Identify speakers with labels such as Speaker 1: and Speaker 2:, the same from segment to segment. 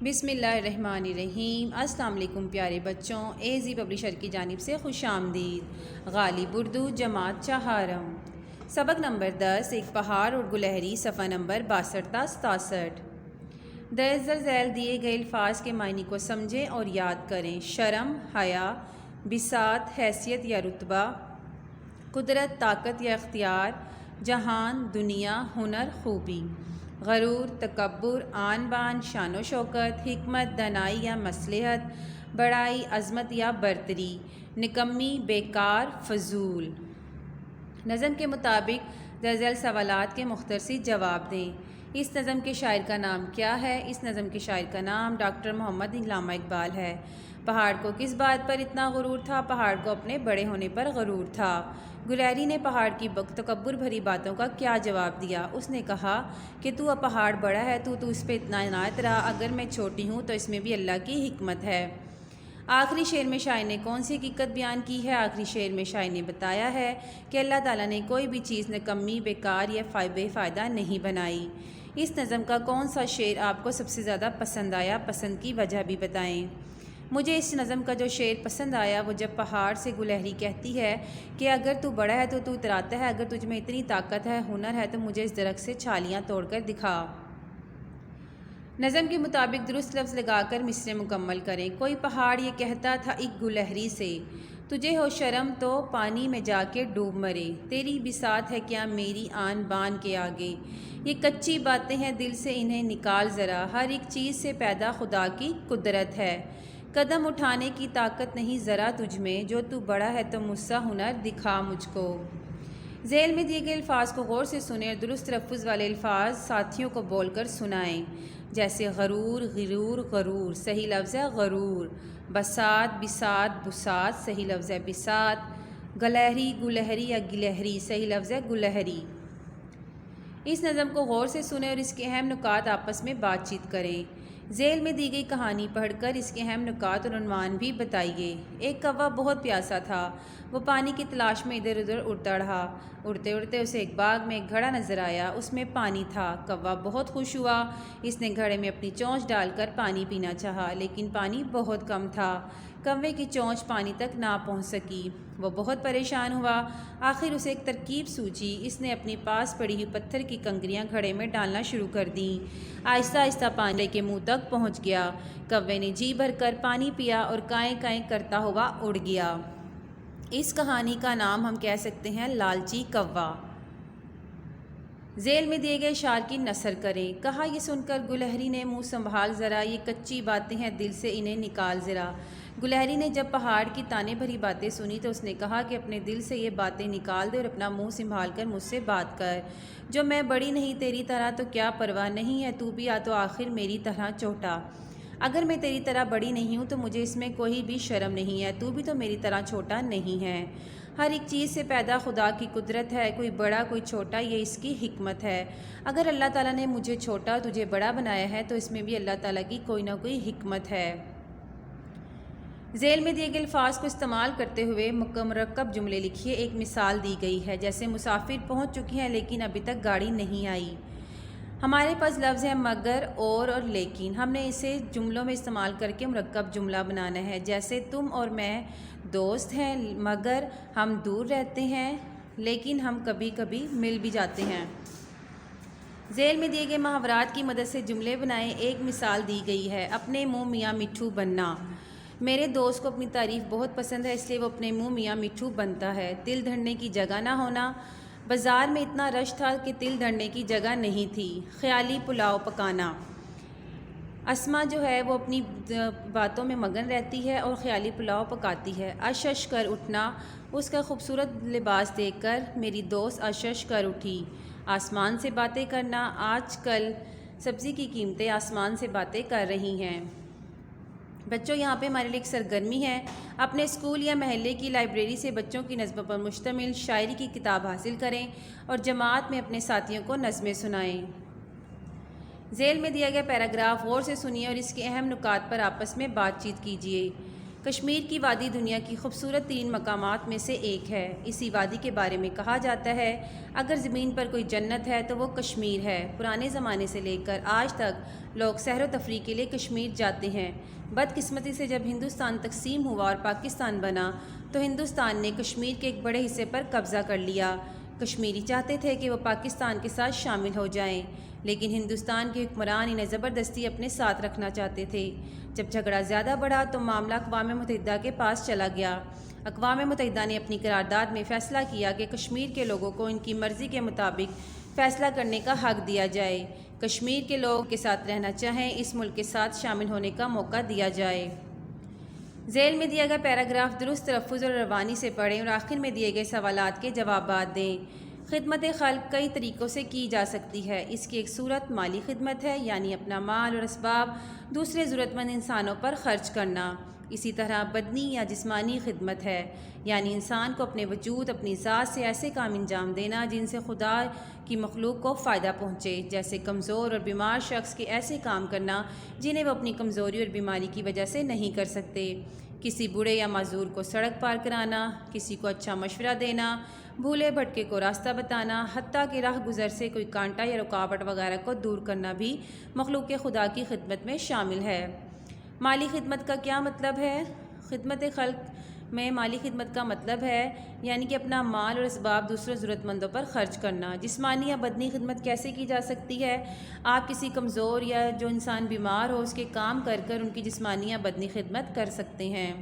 Speaker 1: بسم اللہ الرحمن الرحیم۔ السلام علیکم پیارے بچوں، AZ پبلشر کی جانب سے خوش آمدید۔ غالب اردو جماعت چہارم، سبق نمبر 10، ایک پہاڑ اور گلہری، صفحہ نمبر 62 تا 67۔ درج ذیل دیے گئے الفاظ کے معنی کو سمجھیں اور یاد کریں۔ شرم، حیا، بساط، حیثیت یا رتبہ، قدرت، طاقت یا اختیار، جہان، دنیا، ہنر، خوبی۔ غرور، تکبر، آن بان، شان و شوکت، حکمت، دانائی یا مصلحت، بڑائی، عظمت یا برتری، نکمی، بیکار، فضول۔ نظم کے مطابق درج سوالات کے مختصر جواب دیں۔ اس نظم کے شاعر کا نام کیا ہے؟ اس نظم کے شاعر کا نام ڈاکٹر محمد علامہ اقبال ہے۔ پہاڑ کو کس بات پر اتنا غرور تھا؟ پہاڑ کو اپنے بڑے ہونے پر غرور تھا۔ گلہری نے پہاڑ کی تکبر بھری باتوں کا کیا جواب دیا؟ اس نے کہا کہ تو اب پہاڑ بڑا ہے تو اس پہ اتنا عنایت رہا، اگر میں چھوٹی ہوں تو اس میں بھی اللہ کی حکمت ہے۔ آخری شعر میں شاعر نے کون سی حقیقت بیان کی ہے؟ آخری شعر میں شاعر نے بتایا ہے کہ اللہ تعالیٰ نے کوئی بھی چیز نکمی، بیکار یا بے فائدہ نہیں بنائی۔ اس نظم کا کون سا شعر آپ کو سب سے زیادہ پسند آیا؟ پسند کی وجہ بھی بتائیں۔ مجھے اس نظم کا جو شعر پسند آیا وہ جب پہاڑ سے گلہری کہتی ہے کہ اگر تو بڑا ہے تو اتراتا ہے، اگر تجھ میں اتنی طاقت ہے، ہنر ہے تو مجھے اس درخت سے چھالیاں توڑ کر دکھا۔ نظم کے مطابق درست لفظ لگا کر مصرعے مکمل کریں۔ کوئی پہاڑ یہ کہتا تھا ایک گلہری سے، تجھے ہو شرم تو پانی میں جا کے ڈوب مرے، تیری بساط ہے کیا میری آن بان کے آگے، یہ کچی باتیں ہیں دل سے انہیں نکال ذرا، ہر ایک چیز سے پیدا خدا کی قدرت ہے، قدم اٹھانے کی طاقت نہیں ذرا تجھ میں، جو تو بڑا ہے تو مجھ سا ہنر دکھا مجھ کو۔ ذیل میں دیے گئے الفاظ کو غور سے سنیں اور درست تلفظ والے الفاظ ساتھیوں کو بول کر سنائیں، جیسے غرور، غرور، غرور، صحیح لفظ ہے غرور، بساط، بساط، بساط، صحیح لفظ ہے بساط، گلہری، گلہری یا گلہری، صحیح لفظ ہے گلہری۔ اس نظم کو غور سے سنیں اور اس کے اہم نکات آپس میں بات چیت کریں۔ ذیل میں دی گئی کہانی پڑھ کر اس کے اہم نکات اور عنوان بھی بتائیے۔ ایک کوا بہت پیاسا تھا، وہ پانی کی تلاش میں ادھر ادھر اڑتا رہا، اڑتے اڑتے اسے ایک باغ میں ایک گھڑا نظر آیا، اس میں پانی تھا۔ کوا بہت خوش ہوا، اس نے گھڑے میں اپنی چونچ ڈال کر پانی پینا چاہا، لیکن پانی بہت کم تھا، کوے کی چونچ پانی تک نہ پہنچ سکی۔ وہ بہت پریشان ہوا، آخر اسے ایک ترکیب سوچی، اس نے اپنے پاس پڑی ہوئی پتھر کی کنکریاں گھڑے میں ڈالنا شروع کر دیں، آہستہ آہستہ پانی کے منہ تک پہنچ گیا۔ کوے نے جی بھر کر پانی پیا اور کائیں کائیں کرتا ہوا اڑ گیا۔ اس کہانی کا نام ہم کہہ سکتے ہیں لالچی کوا۔ ذیل میں دیے گئے اشعار کی نثر کریں۔ کہا یہ سن کر گلہری نے منہ سنبھال ذرا، یہ کچی باتیں ہیں دل سے انہیں نکال ذرا۔ گلہری نے جب پہاڑ کی تانے بھری باتیں سنی تو اس نے کہا کہ اپنے دل سے یہ باتیں نکال دے اور اپنا منہ سنبھال کر مجھ سے بات کر، جو میں بڑی نہیں تیری طرح تو کیا پرواہ نہیں ہے، تو بھی آ تو آخر میری طرح چھوٹا، اگر میں تیری طرح بڑی نہیں ہوں تو مجھے اس میں کوئی بھی شرم نہیں ہے، تو بھی تو میری طرح چھوٹا نہیں ہے، ہر ایک چیز سے پیدا خدا کی قدرت ہے، کوئی بڑا کوئی چھوٹا، یہ اس کی حکمت ہے، اگر اللہ تعالیٰ نے مجھے چھوٹا تجھے بڑا بنایا ہے تو اس میں بھی اللہ تعالیٰ کی کوئی نہ کوئی حکمت ہے۔ ذیل میں دیے گئے الفاظ کو استعمال کرتے ہوئے مرکب جملے لکھیے۔ ایک مثال دی گئی ہے، جیسے مسافر پہنچ چکی ہیں لیکن ابھی تک گاڑی نہیں آئی۔ ہمارے پاس لفظ ہے مگر، اور لیکن، ہم نے اسے جملوں میں استعمال کر کے مرکب جملہ بنانا ہے، جیسے تم اور میں دوست ہیں مگر ہم دور رہتے ہیں، لیکن ہم کبھی کبھی مل بھی جاتے ہیں۔ ذیل میں دیے گئے محاورات کی مدد سے جملے بنائیں۔ ایک مثال دی گئی ہے، اپنے منہ میاں مٹھو بننا۔ میرے دوست کو اپنی تعریف بہت پسند ہے، اس لیے وہ اپنے منہ میاں مٹھو بنتا ہے۔ تل دھرنے کی جگہ نہ ہونا، بازار میں اتنا رش تھا کہ تل دھرنے کی جگہ نہیں تھی۔ خیالی پلاؤ پکانا، اسما جو ہے وہ اپنی باتوں میں مگن رہتی ہے اور خیالی پلاؤ پکاتی ہے۔ اشش کر اٹھنا، اس کا خوبصورت لباس دیکھ کر میری دوست اشش کر اٹھی۔ آسمان سے باتیں کرنا، آج کل سبزی کی قیمتیں آسمان سے باتیں کر رہی ہیں۔ بچوں یہاں پہ ہمارے لیے ایک سرگرمی ہے، اپنے اسکول یا محلے کی لائبریری سے بچوں کی نظموں پر مشتمل شاعری کی کتاب حاصل کریں اور جماعت میں اپنے ساتھیوں کو نظمیں سنائیں۔ ذیل میں دیا گیا پیراگراف غور سے سنیے اور اس کے اہم نکات پر آپس میں بات چیت کیجیے۔ کشمیر کی وادی دنیا کی خوبصورت ترین مقامات میں سے ایک ہے۔ اسی وادی کے بارے میں کہا جاتا ہے اگر زمین پر کوئی جنت ہے تو وہ کشمیر ہے۔ پرانے زمانے سے لے کر آج تک لوگ سیر و تفریح کے لیے کشمیر جاتے ہیں۔ بدقسمتی سے جب ہندوستان تقسیم ہوا اور پاکستان بنا تو ہندوستان نے کشمیر کے ایک بڑے حصے پر قبضہ کر لیا۔ کشمیری چاہتے تھے کہ وہ پاکستان کے ساتھ شامل ہو جائیں، لیکن ہندوستان کے حکمران انہیں زبردستی اپنے ساتھ رکھنا چاہتے تھے۔ جب جھگڑا زیادہ بڑھا تو معاملہ اقوام متحدہ کے پاس چلا گیا۔ اقوام متحدہ نے اپنی قرارداد میں فیصلہ کیا کہ کشمیر کے لوگوں کو ان کی مرضی کے مطابق فیصلہ کرنے کا حق دیا جائے۔ کشمیر کے لوگ کے ساتھ رہنا چاہیں، اس ملک کے ساتھ شامل ہونے کا موقع دیا جائے۔ ذیل میں دیا گیا پیراگراف درست تلفظ اور روانی سے پڑھیں اور آخر میں دیے گئے سوالات کے جوابات دیں۔ خدمت خلق کئی طریقوں سے کی جا سکتی ہے۔ اس کی ایک صورت مالی خدمت ہے، یعنی اپنا مال اور اسباب دوسرے ضرورت مند انسانوں پر خرچ کرنا۔ اسی طرح بدنی یا جسمانی خدمت ہے، یعنی انسان کو اپنے وجود، اپنی ذات سے ایسے کام انجام دینا جن سے خدا کی مخلوق کو فائدہ پہنچے، جیسے کمزور اور بیمار شخص کے ایسے کام کرنا جنہیں وہ اپنی کمزوری اور بیماری کی وجہ سے نہیں کر سکتے۔ کسی بوڑھے یا معذور کو سڑک پار کرانا، کسی کو اچھا مشورہ دینا، بھولے بھٹکے کو راستہ بتانا، حتیٰ کہ راہ گزر سے کوئی کانٹا یا رکاوٹ وغیرہ کو دور کرنا بھی مخلوق خدا کی خدمت میں شامل ہے۔ مالی خدمت کا کیا مطلب ہے؟ خدمت خلق میں مالی خدمت کا مطلب ہے یعنی کہ اپنا مال اور اسباب دوسرے ضرورت مندوں پر خرچ کرنا۔ جسمانی یا بدنی خدمت کیسے کی جا سکتی ہے؟ آپ کسی کمزور یا جو انسان بیمار ہو اس کے کام کر کر ان کی جسمانی یا بدنی خدمت کر سکتے ہیں۔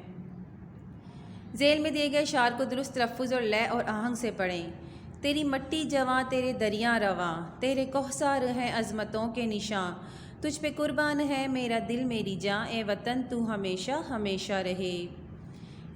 Speaker 1: ذیل میں دیے گئے اشعار کو درست تلفظ اور لے اور آہنگ سے پڑھیں۔ تیری مٹی جواں تیرے دریا رواں، تیرے کوہسار ہیں عظمتوں کے نشاں، تجھ پہ قربان ہے میرا دل میری جاں، اے وطن تو ہمیشہ ہمیشہ رہے۔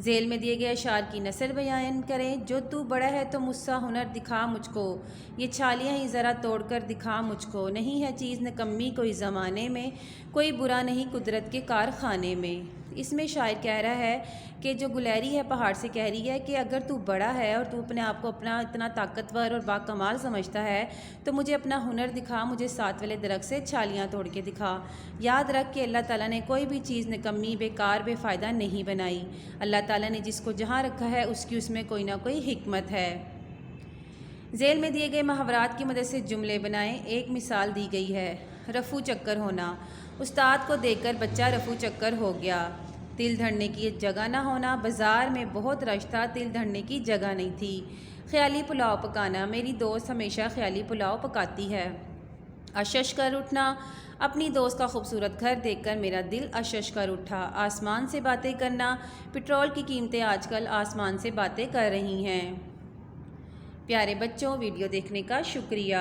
Speaker 1: ذیل میں دیے گئے اشعار کی نثر بیان کریں۔ جو تو بڑا ہے تو مجھ سا ہنر دکھا مجھ کو، یہ چھالیاں ہی ذرا توڑ کر دکھا مجھ کو، نہیں ہے چیز نکمی کوئی زمانے میں، کوئی برا نہیں قدرت کے کارخانے میں۔ اس میں شاعر کہہ رہا ہے کہ جو گلہری ہے پہاڑ سے کہہ رہی ہے کہ اگر تو بڑا ہے اور تو اپنے آپ کو اپنا اتنا طاقتور اور باکمال سمجھتا ہے تو مجھے اپنا ہنر دکھا، مجھے ساتھ والے درخت سے چھالیاں توڑ کے دکھا۔ یاد رکھ کہ اللہ تعالیٰ نے کوئی بھی چیز نکمی، بیکار، بے فائدہ نہیں بنائی۔ اللہ تعالیٰ نے جس کو جہاں رکھا ہے اس میں کوئی نہ کوئی حکمت ہے۔ ذیل میں دیے گئے محاورات کی مدد سے جملے بنائیں۔ ایک مثال دی گئی ہے، رفو چکر ہونا۔ استاد کو دیکھ کر بچہ رفو چکر ہو گیا۔ تل دھرنے کی جگہ نہ ہونا، بازار میں بہت رش تھا، تل دھرنے کی جگہ نہیں تھی۔ خیالی پلاؤ پکانا، میری دوست ہمیشہ خیالی پلاؤ پکاتی ہے۔ اشش کر اٹھنا، اپنی دوست کا خوبصورت گھر دیکھ کر میرا دل اشش کر اٹھا۔ آسمان سے باتیں کرنا، پٹرول کی قیمتیں آج کل آسمان سے باتیں کر رہی ہیں۔ پیارے بچوں، ویڈیو دیکھنے کا شکریہ۔